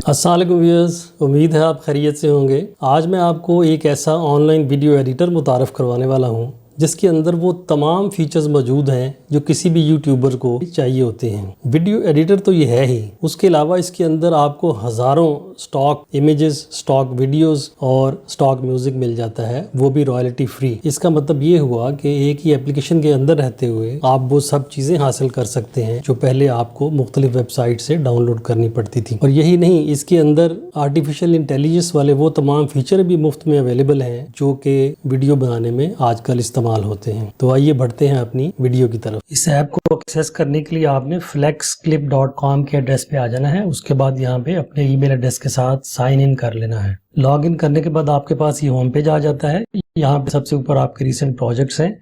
अस्सलाम वालेकुम व्यूअर्स, उम्मीद है आप खैरियत से होंगे। आज मैं आपको एक ऐसा ऑनलाइन वीडियो एडिटर मुतारफ़ करवाने वाला हूं जिसके अंदर वो तमाम फीचर्स मौजूद हैं जो किसी भी यूट्यूबर को चाहिए होते हैं। वीडियो एडिटर तो ये है ही, उसके अलावा इसके अंदर आपको हज़ारों स्टॉक इमेजेस, स्टॉक वीडियोस और स्टॉक म्यूज़िक मिल जाता है, वो भी रॉयल्टी फ्री। इसका मतलब ये हुआ कि एक ही एप्लीकेशन के अंदर रहते हुए आप वो सब चीज़ें हासिल कर सकते हैं जो पहले आपको मुख्तलिफ वेबसाइट से डाउनलोड करनी पड़ती थी। और यही नहीं, इसके अंदर आर्टिफिशियल इंटेलिजेंस वाले वो तमाम फीचर भी मुफ्त में अवेलेबल हैं जो कि वीडियो बनाने में आजकल इस्तेमाल होते हैं। तो आइए बढ़ते हैं अपनी वीडियो की तरफ। इस ऐप को एक्सेस करने के लिए आपने flexclip.com के एड्रेस पे आ जाना है। उसके बाद यहाँ पे अपने ईमेल एड्रेस के साथ साइन इन कर लेना है। लॉग इन करने के बाद आपके पास ये होम पेज आ जाता है। यहाँ पे सबसे ऊपर आपके रिसेंट प्रोजेक्ट्स हैं।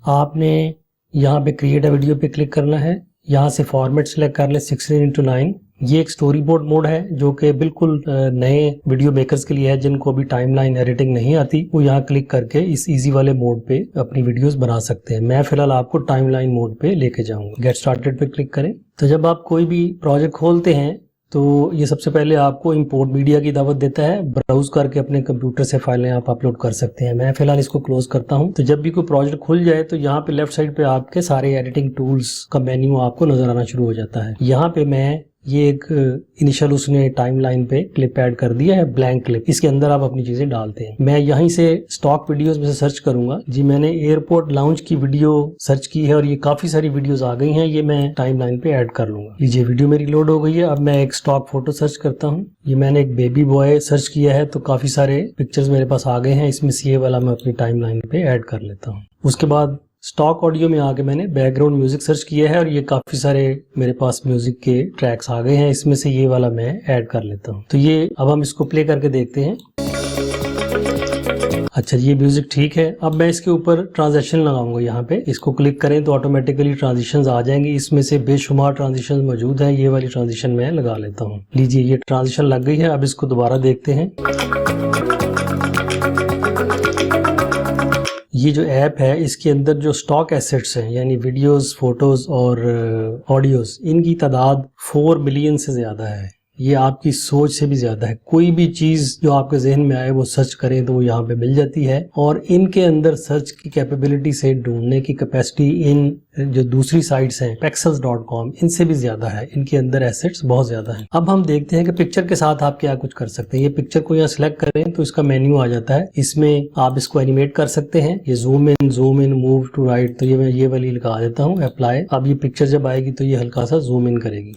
आपने यहाँ पे क्रिएट अ वीडियो पे क्लिक करना है। यहाँ से फॉर्मेट सिलेक्ट कर ले 16:9। ये एक स्टोरी बोर्ड मोड है जो कि बिल्कुल नए वीडियो मेकर्स के लिए है जिनको अभी टाइमलाइन एडिटिंग नहीं आती। वो यहाँ क्लिक करके इस इजी वाले मोड पे अपनी वीडियोस बना सकते हैं। मैं फिलहाल आपको टाइमलाइन मोड पे लेके जाऊंगा। गेट स्टार्टेड पे क्लिक करें। तो जब आप कोई भी प्रोजेक्ट खोलते हैं तो ये सबसे पहले आपको इंपोर्ट मीडिया की दावत देता है। ब्राउज करके अपने कंप्यूटर से फाइलें आप अपलोड कर सकते हैं। मैं फिलहाल इसको क्लोज करता हूं। तो जब भी कोई प्रोजेक्ट खुल जाए तो यहाँ पे लेफ्ट साइड पे आपके सारे एडिटिंग टूल्स का मेन्यू आपको नजर आना शुरू हो जाता है। यहाँ पे मैं ये एक इनिशियल उसने टाइमलाइन पे क्लिप ऐड कर दिया है, ब्लैंक क्लिप। इसके अंदर आप अपनी चीजें डालते हैं। मैं यहीं से स्टॉक वीडियोस में से सर्च करूंगा। जी, मैंने एयरपोर्ट लाउंज की वीडियो सर्च की है और ये काफी सारी वीडियोस आ गई हैं। ये मैं टाइमलाइन पे ऐड कर लूंगा। लीजिए, वीडियो मेरी लोड हो गई है। अब मैं एक स्टॉक फोटो सर्च करता हूँ। ये मैंने एक बेबी बॉय सर्च किया है तो काफी सारे पिक्चर्स मेरे पास आ गए हैं। इसमें से ये वाला मैं अपनी टाइमलाइन पे ऐड कर लेता हूँ। उसके बाद स्टॉक ऑडियो में आके मैंने बैकग्राउंड म्यूजिक सर्च किया है और ये काफी सारे मेरे पास म्यूजिक के ट्रैक्स आ गए हैं। इसमें से ये वाला मैं ऐड कर लेता हूँ। तो ये अब हम इसको प्ले करके देखते हैं। अच्छा, ये म्यूजिक ठीक है। अब मैं इसके ऊपर ट्रांजिशन लगाऊंगा। यहाँ पे इसको क्लिक करें तो ऑटोमेटिकली ट्रांजिशंस आ जाएंगी। इसमें से बेशुमार ट्रांजिशंस मौजूद हैं। ये वाली ट्रांजिशन मैं लगा लेता हूँ। लीजिए, ये ट्रांजिशन लग गई है। अब इसको दोबारा देखते हैं। ये जो ऐप है इसके अंदर जो स्टॉक एसेट्स हैं यानी वीडियोस, फोटोज और ऑडियोज, इनकी तादाद 4 मिलियन से ज्यादा है। ये आपकी सोच से भी ज्यादा है। कोई भी चीज जो आपके जहन में आए वो सर्च करें तो वो यहाँ पे मिल जाती है। और इनके अंदर सर्च की कैपेबिलिटी से ढूंढने की कैपेसिटी इन जो दूसरी साइट्स हैं pexels.com, इनसे भी ज्यादा है। इनके अंदर एसेट्स बहुत ज्यादा हैं। अब हम देखते हैं कि पिक्चर के साथ आप क्या कुछ कर सकते हैं। ये पिक्चर को यहाँ सिलेक्ट करें तो इसका मेन्यू आ जाता है। इसमें आप इसको एनिमेट कर सकते हैं। ये zoom in, move to right, तो ये मैं ये वाली लगा देता हूँ, अप्लाई। अब ये पिक्चर जब आएगी तो ये हल्का सा जूम इन करेगी।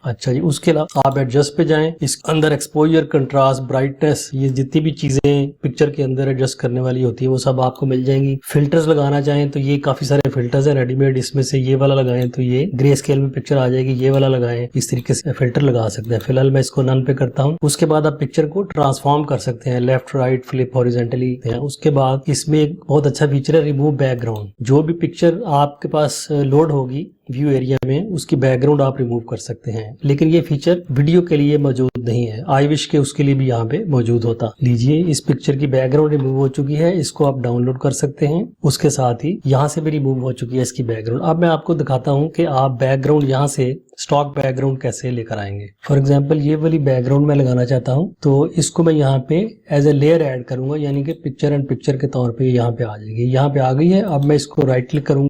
अच्छा जी, उसके अलावा आप एडजस्ट पे जाएं। इस अंदर एक्सपोजर, कंट्रास्ट, ब्राइटनेस, ये जितनी भी चीजें पिक्चर के अंदर एडजस्ट करने वाली होती है वो सब आपको मिल जाएंगी। फिल्टर्स लगाना चाहें तो ये काफी सारे फिल्टर्स हैं रेडीमेड। इसमें से ये वाला लगाएं तो ये ग्रे स्केल में पिक्चर आ जाएगी। ये वाला लगाएं, इस तरीके से फिल्टर लगा सकते हैं। फिलहाल मैं इसको नन पे करता हूँ। उसके बाद आप पिक्चर को ट्रांसफॉर्म कर सकते हैं, लेफ्ट, राइट, फ्लिप, हॉरिजॉन्टली। उसके बाद इसमें एक बहुत अच्छा फीचर है, रिमूव बैकग्राउंड। जो भी पिक्चर आपके पास लोड होगी व्यू एरिया में, उसकी बैकग्राउंड आप रिमूव कर सकते हैं। लेकिन ये फीचर वीडियो के लिए मौजूद नहीं है। आई विश के उसके लिए भी यहाँ पे मौजूद होता। लीजिए, इस पिक्चर की बैकग्राउंड रिमूव हो चुकी है। इसको आप डाउनलोड कर सकते हैं। उसके साथ ही यहाँ से भी रिमूव हो चुकी है इसकी बैकग्राउंड। अब मैं आपको दिखाता हूँ कि आप बैकग्राउंड यहाँ से स्टॉक बैकग्राउंड कैसे लेकर आएंगे। फॉर एग्जाम्पल, ये वाली बैकग्राउंड मैं लगाना चाहता हूँ तो इसको मैं यहाँ पे एज ए लेयर ऐड करूंगा, यानी कि पिक्चर एंड पिक्चर के तौर पे यहाँ पे आ जाएगी। यहाँ पे आ गई है। अब मैं इसको राइट क्लिक करूंगा,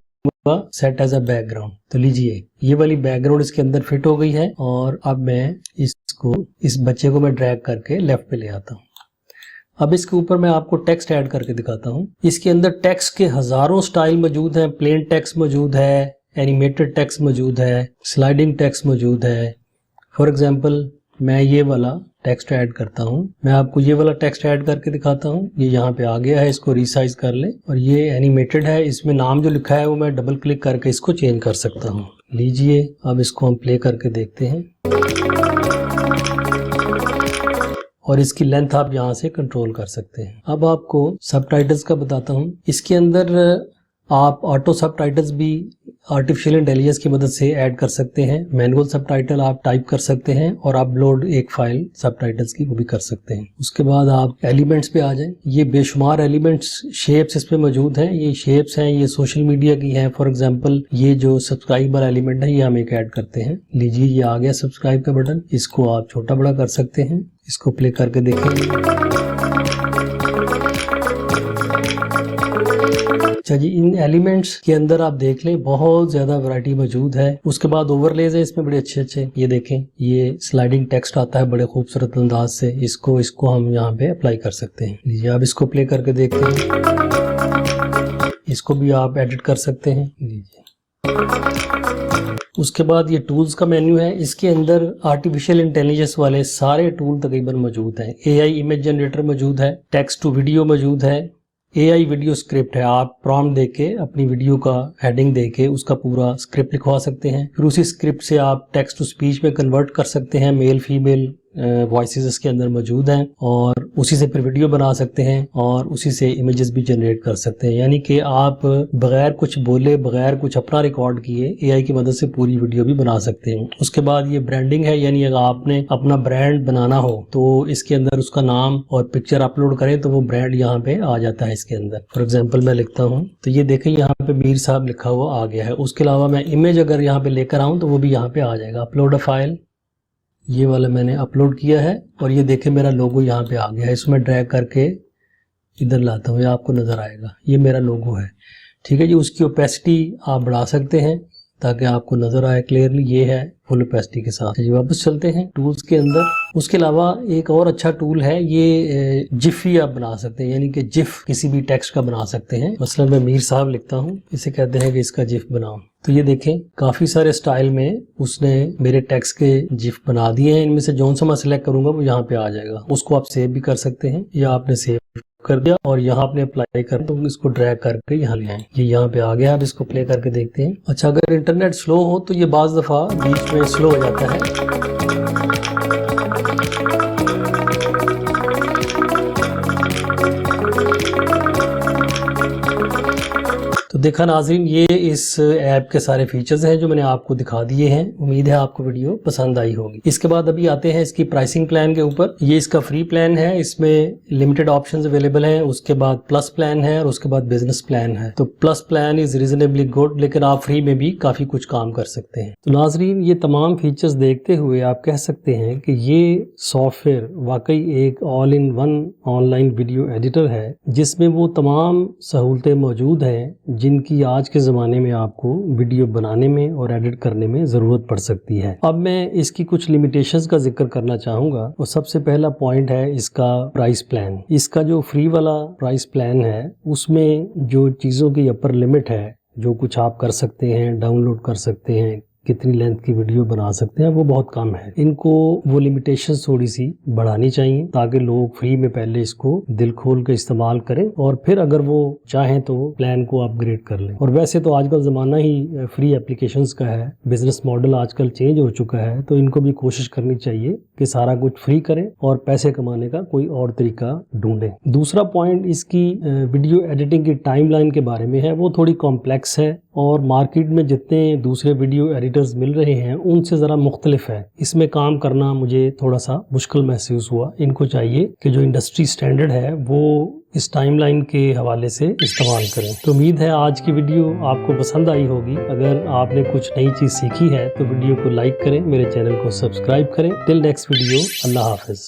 सेट एज अ बैकग्राउंड। तो लीजिए, ये वाली बैकग्राउंड इसके अंदर फिट हो गई है। और अब मैं इसको, इस बच्चे को मैं ड्रैग करके लेफ्ट पे ले आता हूँ। अब इसके ऊपर मैं आपको टेक्स्ट ऐड करके दिखाता हूँ। इसके अंदर टेक्स्ट के हजारों स्टाइल मौजूद हैं। प्लेन टेक्स्ट मौजूद है, एनिमेटेड टेक्स्ट मौजूद है, स्लाइडिंग टेक्स्ट मौजूद है। फॉर एग्जाम्पल, मैं ये वाला टेक्स्ट ऐड करता हूँ। मैं आपको ये वाला टेक्स्ट ऐड करके दिखाता हूँ। ये यहाँ पे आ गया है, इसको रिसाइज कर ले। और ये एनिमेटेड है, इसमें नाम जो लिखा है वो मैं डबल क्लिक करके इसको चेंज कर सकता हूँ। लीजिए, अब इसको हम प्ले करके देखते हैं। और इसकी लेंथ आप यहाँ से कंट्रोल कर सकते हैं। अब आपको सबटाइटल्स का बताता हूँ। इसके अंदर आप ऑटो सबटाइटल्स भी आर्टिफिशियल इंटेलिजेंस की मदद से ऐड कर सकते हैं। मैनुअल सबटाइटल आप टाइप कर सकते हैं और अपलोड एक फाइल सबटाइटल्स की वो भी कर सकते हैं। उसके बाद आप एलिमेंट्स पे आ जाएं। ये बेशुमार एलिमेंट्स शेप्स इसमें मौजूद हैं। ये शेप्स हैं, ये सोशल मीडिया की हैं। फॉर एग्जांपल ये जो सब्सक्राइब वाला एलिमेंट है ये हम एक ऐड करते हैं। लीजिए ये आ गया सब्सक्राइब का बटन। इसको आप छोटा बड़ा कर सकते हैं। इसको प्ले करके देखें। अच्छा जी, इन एलिमेंट्स के अंदर आप देख लें बहुत ज्यादा वैरायटी मौजूद है। उसके बाद ओवरलेज है इसमें बड़े अच्छे अच्छे। ये देखें, ये स्लाइडिंग टेक्स्ट आता है बड़े खूबसूरत अंदाज से। इसको हम यहाँ पे अप्लाई कर सकते हैं। लीजिए आप इसको प्ले करके देखते हैं। इसको भी आप एडिट कर सकते हैं। लीजिए, उसके बाद ये टूल्स का मेन्यू है। इसके अंदर आर्टिफिशियल इंटेलिजेंस वाले सारे टूल तकरीबन मौजूद हैं। AI इमेज जनरेटर मौजूद है, टेक्स्ट टू वीडियो मौजूद है, AI वीडियो स्क्रिप्ट है। आप प्रॉम्प्ट देके अपनी वीडियो का हेडिंग देके उसका पूरा स्क्रिप्ट लिखवा सकते हैं। फिर उसी स्क्रिप्ट से आप टेक्स्ट टू स्पीच में कन्वर्ट कर सकते हैं। मेल फीमेल वॉइसेस इसके अंदर मौजूद हैं और उसी से फिर वीडियो बना सकते हैं और उसी से इमेजेस भी जनरेट कर सकते हैं। यानी कि आप बगैर कुछ बोले, बगैर कुछ अपना रिकॉर्ड किए AI की मदद से पूरी वीडियो भी बना सकते हैं। उसके बाद ये ब्रांडिंग है, यानी अगर आपने अपना ब्रांड बनाना हो तो इसके अंदर उसका नाम और पिक्चर अपलोड करें तो वो ब्रांड यहाँ पे आ जाता है इसके अंदर। फॉर एग्जाम्पल मैं लिखता हूँ तो ये देखें यहाँ पे मीर साहब लिखा हुआ आ गया है। उसके अलावा मैं इमेज अगर यहाँ पे लेकर आऊँ तो वो भी यहाँ पे आ जाएगा। अपलोड अ फाइल, ये वाला मैंने अपलोड किया है और ये देखें मेरा लोगो यहाँ पे आ गया है। इसमें ड्रैग करके इधर लाता हूँ, ये आपको नज़र आएगा, ये मेरा लोगो है। ठीक है जी, उसकी ओपेसिटी आप बढ़ा सकते हैं ताकि आपको नज़र आए क्लियरली। ये है फुल ओपेसिटी के साथ। जी वापस चलते हैं टूल्स के अंदर। उसके अलावा एक और अच्छा टूल है, ये जिफी आप बना सकते हैं, यानी कि जिफ किसी भी टेक्स्ट का बना सकते हैं। मसलन मैं मीर साहब लिखता हूँ, इसे कहते हैं कि इसका जिफ बनाओ। तो ये देखें काफ़ी सारे स्टाइल में उसने मेरे टेक्स्ट के जिफ बना दिए हैं। इनमें से जौन सा मैं सिलेक्ट करूंगा वो यहाँ पे आ जाएगा। उसको आप सेव भी कर सकते हैं या आपने सेव कर दिया और यहाँ आपने अप्लाई कर तो इसको ड्रैग करके यहाँ ले आए। ये यहाँ पे आ गया। अब इसको प्ले करके देखते हैं। अच्छा, अगर इंटरनेट स्लो हो तो ये बाज़ दफ़ा बीच में स्लो हो जाता है। तो देखा नाज़रीन, ये इस ऐप के सारे फीचर्स हैं जो मैंने आपको दिखा दिए हैं। उम्मीद है आपको वीडियो पसंद आई होगी। इसके बाद अभी आते हैं इसकी प्राइसिंग प्लान के ऊपर। ये इसका फ्री प्लान है, इसमें लिमिटेड ऑप्शंस अवेलेबल हैं। उसके बाद प्लस प्लान है और उसके बाद बिजनेस प्लान है। तो plus plan is reasonably good, लेकिन आप फ्री में भी काफ़ी कुछ काम कर सकते हैं। तो नाज़रीन, ये तमाम फीचर्स देखते हुए आप कह सकते हैं कि ये सॉफ्टवेयर वाकई एक all in one online video editor है जिसमें वो तमाम सहूलतें मौजूद हैं जिनकी आज के ज़माने में आपको वीडियो बनाने में और एडिट करने में ज़रूरत पड़ सकती है। अब मैं इसकी कुछ लिमिटेशंस का जिक्र करना चाहूँगा और सबसे पहला पॉइंट है इसका प्राइस प्लान। इसका जो फ्री वाला प्राइस प्लान है उसमें जो चीज़ों की अपर लिमिट है, जो कुछ आप कर सकते हैं, डाउनलोड कर सकते हैं, कितनी लेंथ की वीडियो बना सकते हैं, वो बहुत कम है। इनको वो लिमिटेशंस थोड़ी सी बढ़ानी चाहिए ताकि लोग फ्री में पहले इसको दिल खोल के इस्तेमाल करें और फिर अगर वो चाहें तो प्लान को अपग्रेड कर लें। और वैसे तो आजकल ज़माना ही फ्री एप्लीकेशंस का है, बिजनेस मॉडल आजकल चेंज हो चुका है, तो इनको भी कोशिश करनी चाहिए कि सारा कुछ फ्री करें और पैसे कमाने का कोई और तरीका ढूंढें। दूसरा पॉइंट इसकी वीडियो एडिटिंग की टाइमलाइन के बारे में है। वो थोड़ी कॉम्प्लेक्स है और मार्केट में जितने दूसरे वीडियो एडिटर्स मिल रहे हैं उनसे ज़रा मुख्तलिफ है। इसमें काम करना मुझे थोड़ा सा मुश्किल महसूस हुआ। इनको चाहिए कि जो इंडस्ट्री स्टैंडर्ड है वो इस टाइमलाइन के हवाले से इस्तेमाल करें। तो उम्मीद है आज की वीडियो आपको पसंद आई होगी। अगर आपने कुछ नई चीज़ सीखी है तो वीडियो को लाइक करें, मेरे चैनल को सब्सक्राइब करें। टिल नेक्स्ट वीडियो, अल्लाह हाफिज़।